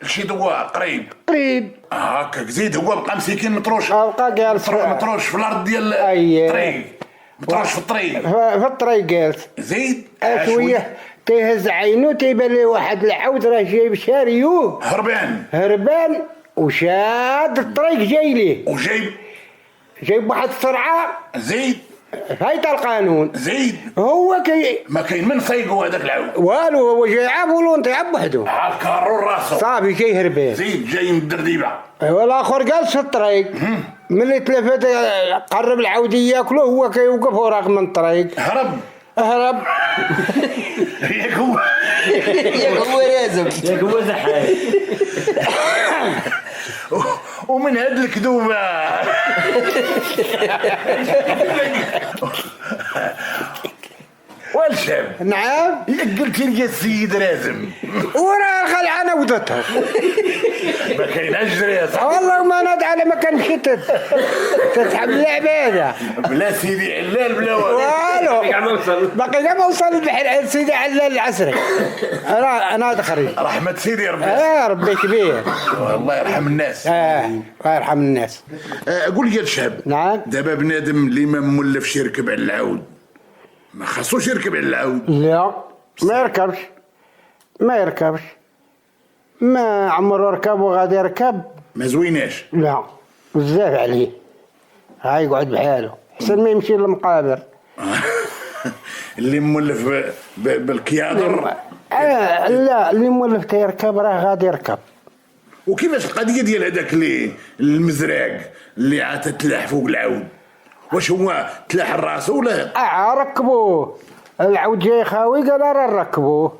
شي دواء قريب هكاك. زيد هو بقى مسكين مطروش. بقى جالس مطروش في الارض ديال الطريق. مطروش في الطريق. في الطريق جالس. زيد شويه تيهز عينو تيبان لي واحد العود راه جايب شاريوه هربان وشاد الطريق جاي ليه جايب واحد السرعه. زيد هايتا القانون. زيد هو ما كاين من صيقو هذاك العود والو هو جاي يعاب ولونطي عب وحده كارو راسو صافي جاي هربان. زيد جاي من الدرديبه. والاخر جالس في الطريق ملي تلفت قرب العود ياكلو هو كيوقف وراق من الطريق هرب ياك هو لازم ياك هو زحاف. ومن هاد الكذوبه والشاب. نعم. قلت لي السيد رازم وراه خلعانه ودتها ما كايناش دراسه والله ما ناد على ما كان شتت تسحب العباده بلا سيدي علال بلا والو باقي ما وصل البحر سيدي علال العسري. انا دخري رحمه سيدي ربي. ربي كبير الله يرحم الناس. الله يرحم الناس. قول لي الشاب. نعم. دابا بنادم اللي ما مولفش يركب على العود ما خاصوش يركب على العود. لا ما يركبش ما عمره ركب وغادي يركب ما زويناش. لا بزاف عليه هاي يقعد بحاله حسن ما يمشي للمقابر. اللي مولف بالكيادر. لا اللي مولف تيركب راه غادي يركب. وكيفاش القضيه ديال هذاك اللي المزراق اللي عاد تلاح فوق العود واش هو تلاح راسو ولا؟ ركبوه العود جاي خاوي قال راه نركبوه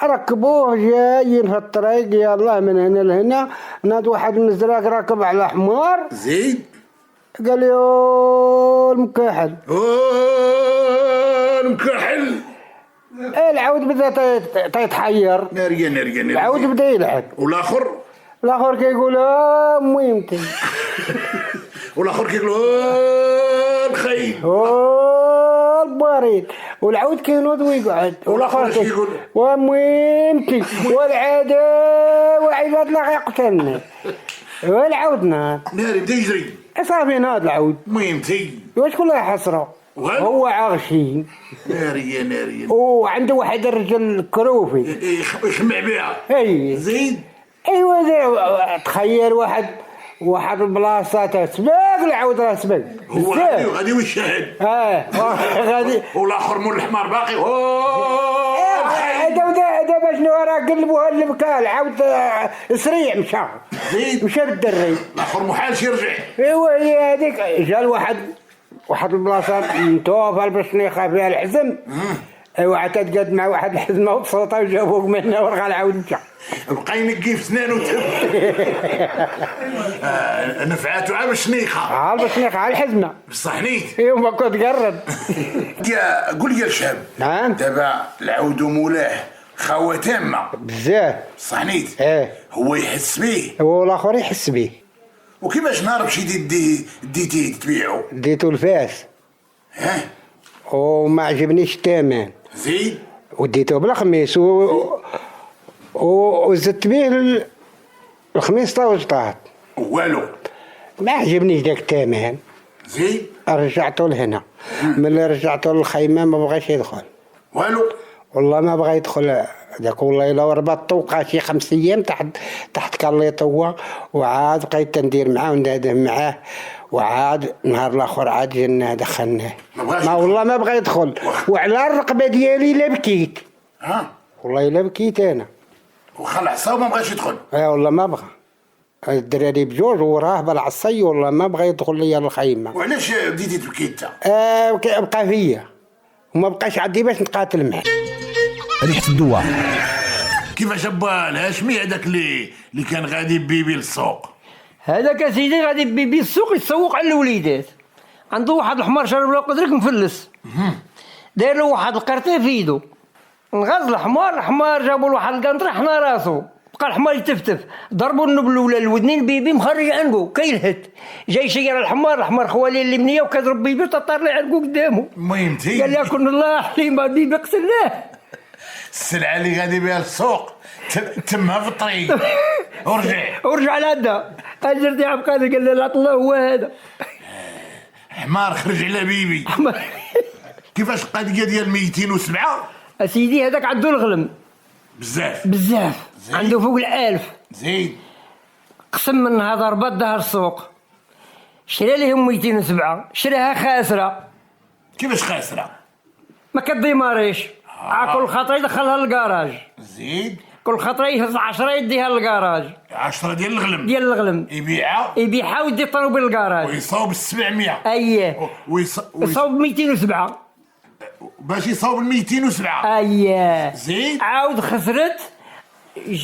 ركبوه جايين في الطريق يلا من هنا لهنا. ناد واحد من الزراق راكب على حمار. زيد قال لي يا المكحل. المكحل. العود بدا تيتحير. ناريا العود بدا يلعب. والاخر كيقول امي يمكن. والاخر كيقول الخيل. البريد. والعود كينوض ويقعد. والاخر كيقول وامي يمكن. والعاده وعباد لا يقتلني. والعود نار بدا يجري. صافي ناض العود. ميمتي واش كلها حسره. هو عاغشي. ناريا. وعنده واحد الرجل كروفي يخمع بها. اي زيد. ايوا تخيل واحد البلاصه سباق العود راه سباق. هو غادي ويشاهد. غادي. والاخر مول الحمار باقي. دابا شنو راه قلبوها البكاء. العود سريع مشى بالدري. الاخر محالش يرجع. ايوا هي هذيك. جا واحد البلاصه متوفر باش نيخا فيها الحزم. ايوا عاد تقاد مع واحد الحزمه وبسوطه وجابوك منها ورغى العود مشى. بقى ينقي في سنانو. نفعاتو عا باش نيخا. على الحزمه. بصح نيت. ايوا ما كنت قرب. قول لي الشاب. نعم. دابا العود مولاه خاوه تامه بزاف. بصح نيت. هو يحس بيه. هو الاخر يحس بيه. وكيفاش نهار مشيتي ديتيه تبيعو؟ ديتو الفاس. وما عجبنيش الثمن. زيد. وديتو بالخميس وزدت به الخميس طاوجطات. والو. ما عجبنيش داك الثمن. زيد. رجعته لهنا. ملي رجعته للخيمه ما بغاش يدخل. والو. والله ما بغى يدخل هذاك. والله الا ربطته وقع شي 5 ايام تحت كاليط هو. وعاد بقيت ندير معاه وندادم معاه. وعاد نهار الاخر عاد جينا دخلناه. ما والله ما بغى يدخل. وعلى الرقبه ديالي لا بكيت. والله الا بكيت انا. وخلع عصا وما بغاش يدخل. والله ما بغى. الدراري بجوج وراه بالعصي والله ما بغى يدخل ليا للخيمه. وعلاش بديتي تبكي انت؟ بقى فيا وما بقاش عندي باش نقاتل معاه. ريحة الدواء. كيفاش ابا الهاشمي هذاك اللي كان غادي ببيبي للسوق؟ هذاك اسيدي غادي ببيبي للسوق يتسوق على الوليدات. عنده واحد الحمار شرب له قدرك مفلس. داير له واحد القرطي في يدو. نغز الحمار جابوا له واحد القنطره حنا راسو. بقى الحمار يتفتف. ضربوا النبل ولا الودنين بيبي مخرج عنقو كيلهت. جاي يشير الحمار خوالي اللي منيه وكضرب بيبي تطار لي عنقو قدامه. ميمتي. قال يكون الله حليم بيبي قتلناه. السلعه اللي غادي بها للسوق تمها في الطريق. ورجع لهذا اجرتي عبقري. قال لا الله هو هذا. حمار خرج على بيبي. كيفاش القضيه ديال 207؟ اسيدي هذاك عنده الغلم بزاف. عنده فوق 1000. زيد. قسم من هذا ربط دهر السوق. شرا لهم 207. شراها خاسره. كيفاش خاسره؟ ما كديماريش. كل خطره يدخلها للكراج. زيد. كل خطره يهز 10 يديها للكراج. 10 ديال الغلم. يبيعها ويدي الطوموبيل للكراج. ويصاوب 700. اييه. ويصاوب 207 باش يصاوب 207. اييه. زيد. عاود خسرت.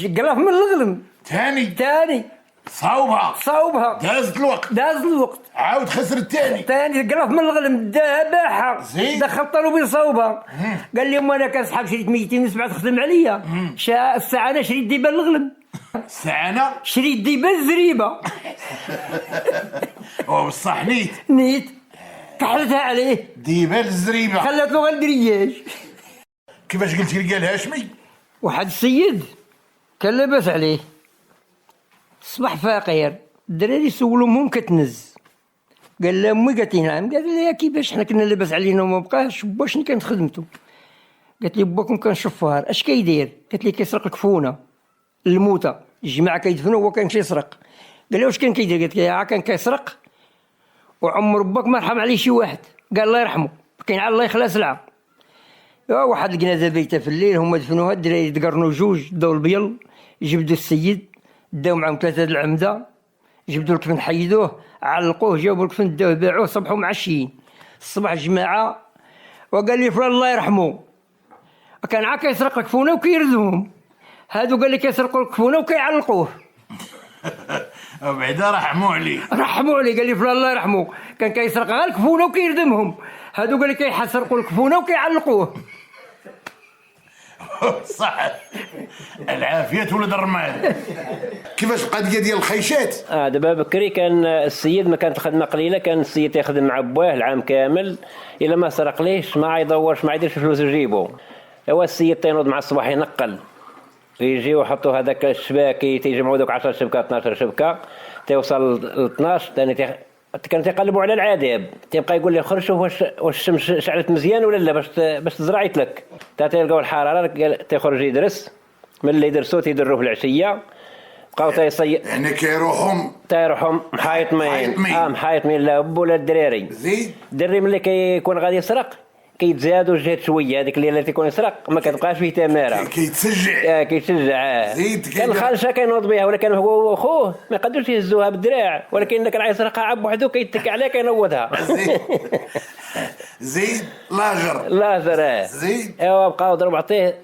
قلف من الغلم ثاني صاوبها. دازت الوقت. عاود خسر الثاني قلف من الغلم. باعها. زيد. دخل طوموبيل صاوبها. قال لي انا كنسحب شريت 207 تخدم عليا. الساعه انا شريت ديبه الغلم. شريت ديبه الزريبه. بصح نيت كحلتها عليه. ديبه الزريبه خلات له غير درياج. كيفاش قلت لي قال هاشمي؟ واحد السيد كان لاباس عليه. صبح فقير. الدراري سولوا امهم كتنز. قال لها امي. قالت لي نعم. قال لها كيفاش حنا كنا لاباس علينا وما بقاش با شنو كانت خدمته؟ قالت لي باكم كان شفار. اش كيدير؟ قالت لي كيسرق الكفونه الموتى. الجماعه كيدفنوا هو كان كيسرق. قال لها واش كان كيدير؟ قالت لي كان كيسرق وعمر باك ما رحم عليه شي واحد. قال الله يرحمه كاين على الله يخلى سلعه. واحد الجنازه بيته في الليل هما دفنوها. الدراري تقرنوا جوج داو البيض. جبدوا السيد داو معهم 3 العمده. جبدوا الكفن حيدوه علقوه. جابوا الكفن داوه باعوه. صبحوا معشيين. الصباح جماعه وقال لي فلان الله يرحمه كان عا كيسرق الكفونه وكيردهم. هادو قال لي كيسرقوا الكفونه وكيعلقوه. وبعدا رحموا عليه. رحموا عليه قال لي فلان الله يرحمه كان كيسرق غير الكفونه وكيردمهم. هادو قال لي كيسرقوا الكفونه وكيعلقوه. صح. العافية ولد الرمال. كيفاش القضية ديال الخيشات؟ دابا بكري كان السيد ما كانت الخدمة قليلة، كان السيد يخدم مع بواه العام كامل، إلا ما سرق ليش ما يدورش ما يديرش فلوس يجيبو. هو السيد تينوض مع الصباح ينقل، يجيو يحطوا هذاك الشباك تيجمعوا دوك 10 شبكة 12 شبكة، تيوصل ل 12 ثاني كانوا تيقلبوا على العذاب، تيبقى يقول لي خرج شوف واش الشمس شعلت مزيان ولا لا باش تزرع يتلك. تلقاو الحراره تيخرج يدرس، من اللي يدرسوا تيدروه في العشيه، بقاو يعني تيروحهم محايطمين محايطمين لا اب ولا الدراري. الدري ملي كيكون غادي يسرق كيتزادوا جهه شويه، هذيك اللي تيكون يسرق ما كتبقاش فيه تماره، كيتشجع كان الخالشه كينوض بها، ولا كان هو وخوه ما يقدروش يهزوها بالدراع، ولكن اللي كان عايسرقها عب وحده كيتك عليها كينوضها. زيد لاجر زيد ايوا بقاو ضرب عطيه.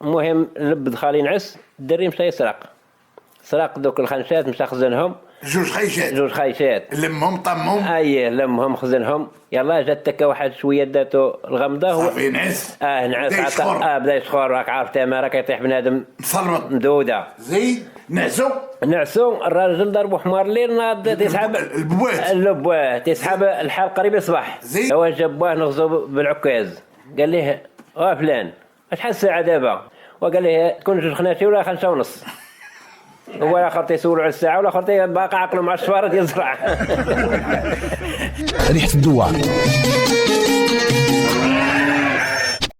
المهم لب دخل ينعس، الدري مشى يسرق، سرق دوك الخنشات مشى خزنهم. جوج خيشات لمهم طمهم. لمهم خزنهم. يلا جات تكا واحد شويه داتو الغمضه صافي نعس. نعس بدا يشخر، راك عارف تماره كيطيح بنادم مصلمط مدوده. زيد نعسو الراجل ضربو حمار الليل ناض تيسحب اللبوات تيسحب الحال قريب يصبح. هو جابوه نغزو بالعكاز، قال ليه فلان شحال الساعه دابا؟ وقال ليه تكون 2 خناشي ولا 5 ونص. هو الاخر تيسولو على الساعه والاخر باقي عقله مع الشفاره ديال الزرع. ريحة الدوار.